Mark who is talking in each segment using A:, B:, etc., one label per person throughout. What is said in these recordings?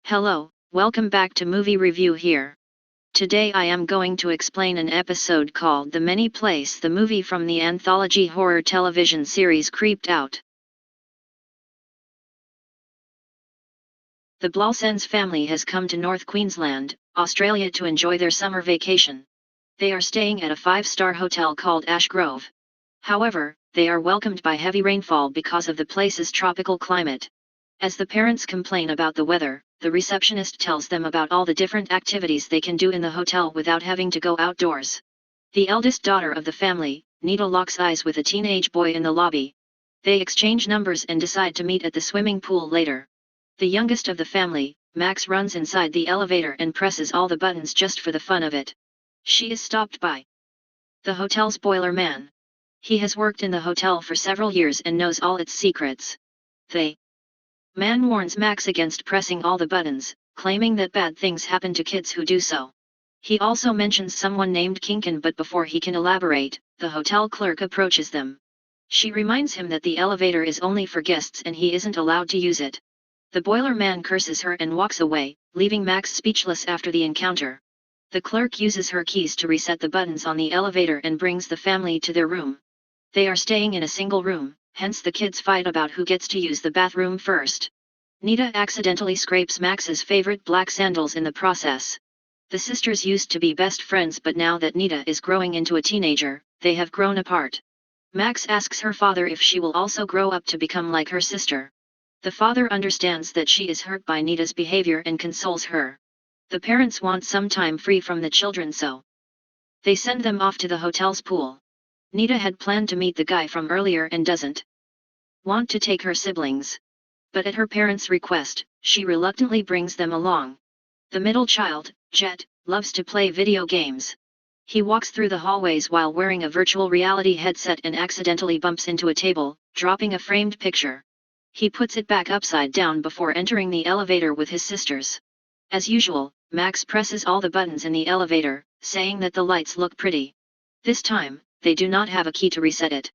A: Hello, welcome back to Movie Review here. Today I am going to explain an episode called The Many Place, the movie from the anthology horror television series Creeped Out. The Blosens family has come to North Queensland, Australia to enjoy their summer vacation. They are staying at a 5-star hotel called Ash Grove. However, they are welcomed by heavy rainfall because of the place's tropical climate. As the parents complain about the weather, the receptionist tells them about all the different activities they can do in the hotel without having to go outdoors. The eldest daughter of the family, Nita, locks eyes with a teenage boy in the lobby. They exchange numbers and decide to meet at the swimming pool later. The youngest of the family, Max, runs inside the elevator and presses all the buttons just for the fun of it. She is stopped by the hotel's boiler man. He has worked in the hotel for several years and knows all its secrets. The man warns Max against pressing all the buttons, claiming that bad things happen to kids who do so. He also mentions someone named Kinkin, but before he can elaborate, the hotel clerk approaches them. She reminds him that the elevator is only for guests and he isn't allowed to use it. The boiler man curses her and walks away, leaving Max speechless after the encounter. The clerk uses her keys to reset the buttons on the elevator and brings the family to their room. They are staying in a single room, hence the kids fight about who gets to use the bathroom first. Nita accidentally scrapes Max's favorite black sandals in the process. The sisters used to be best friends, but now that Nita is growing into a teenager, they have grown apart. Max asks her father if she will also grow up to become like her sister. The father understands that she is hurt by Nita's behavior and consoles her. The parents want some time free from the children, so they send them off to the hotel's pool. Nita had planned to meet the guy from earlier and doesn't want to take her siblings. But at her parents' request, she reluctantly brings them along. The middle child, Jet, loves to play video games. He walks through the hallways while wearing a virtual reality headset and accidentally bumps into a table, dropping a framed picture. He puts it back upside down before entering the elevator with his sisters. As usual, Max presses all the buttons in the elevator, saying that the lights look pretty. This time, they do not have a key to reset it.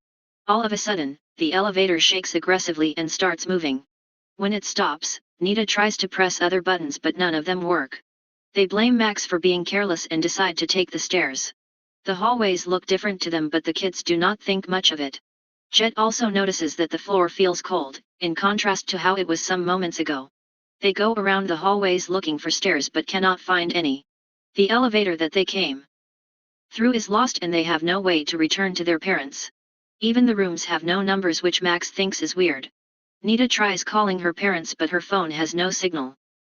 A: All of a sudden, the elevator shakes aggressively and starts moving. When it stops, Nita tries to press other buttons but none of them work. They blame Max for being careless and decide to take the stairs. The hallways look different to them, but the kids do not think much of it. Jet also notices that the floor feels cold, in contrast to how it was some moments ago. They go around the hallways looking for stairs but cannot find any. The elevator that they came through is lost and they have no way to return to their parents. Even the rooms have no numbers, which Max thinks is weird. Nita tries calling her parents but her phone has no signal.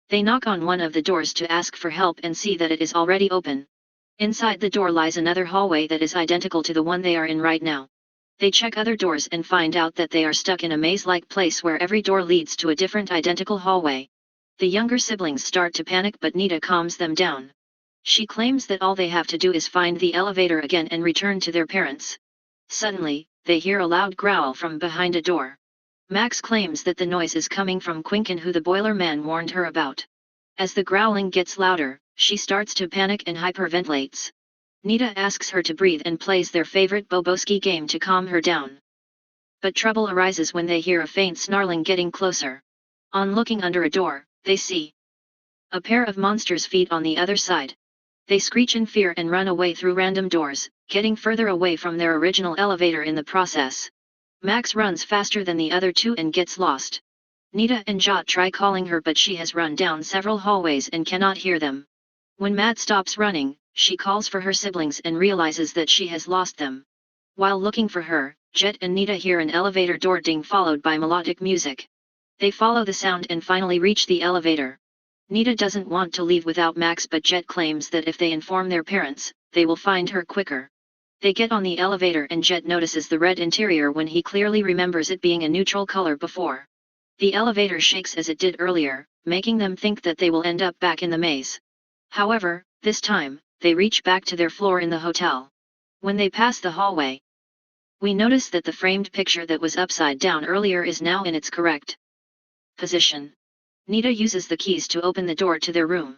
A: They knock on one of the doors to ask for help and see that it is already open. Inside the door lies another hallway that is identical to the one they are in right now. They check other doors and find out that they are stuck in a maze-like place where every door leads to a different identical hallway. The younger siblings start to panic but Nita calms them down. She claims that all they have to do is find the elevator again and return to their parents. Suddenly, they hear a loud growl from behind a door. Max claims that the noise is coming from Quinkin, who the boiler man warned her about. As the growling gets louder, she starts to panic and hyperventilates. Nita asks her to breathe and plays their favorite Boboski game to calm her down. But trouble arises when they hear a faint snarling getting closer. On looking under a door, they see a pair of monsters' feet on the other side. They screech in fear and run away through random doors, getting further away from their original elevator in the process. Max runs faster than the other two and gets lost. Nita and Jot try calling her but she has run down several hallways and cannot hear them. When Matt stops running, she calls for her siblings and realizes that she has lost them. While looking for her, Jet and Nita hear an elevator door ding followed by melodic music. They follow the sound and finally reach the elevator. Nita doesn't want to leave without Max, but Jet claims that if they inform their parents, they will find her quicker. They get on the elevator and Jet notices the red interior when he clearly remembers it being a neutral color before. The elevator shakes as it did earlier, making them think that they will end up back in the maze. However, this time, they reach back to their floor in the hotel. When they pass the hallway, we notice that the framed picture that was upside down earlier is now in its correct position. Nita uses the keys to open the door to their room.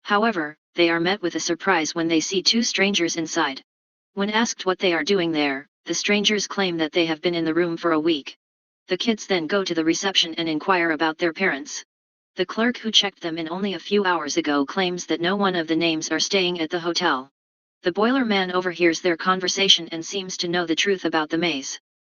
A: However, they are met with a surprise when they see two strangers inside. When asked what they are doing there, the strangers claim that they have been in the room for a week. The kids then go to the reception and inquire about their parents. The clerk who checked them in only a few hours ago claims that no one of the names are staying at the hotel. The boiler man overhears their conversation and seems to know the truth about the maze.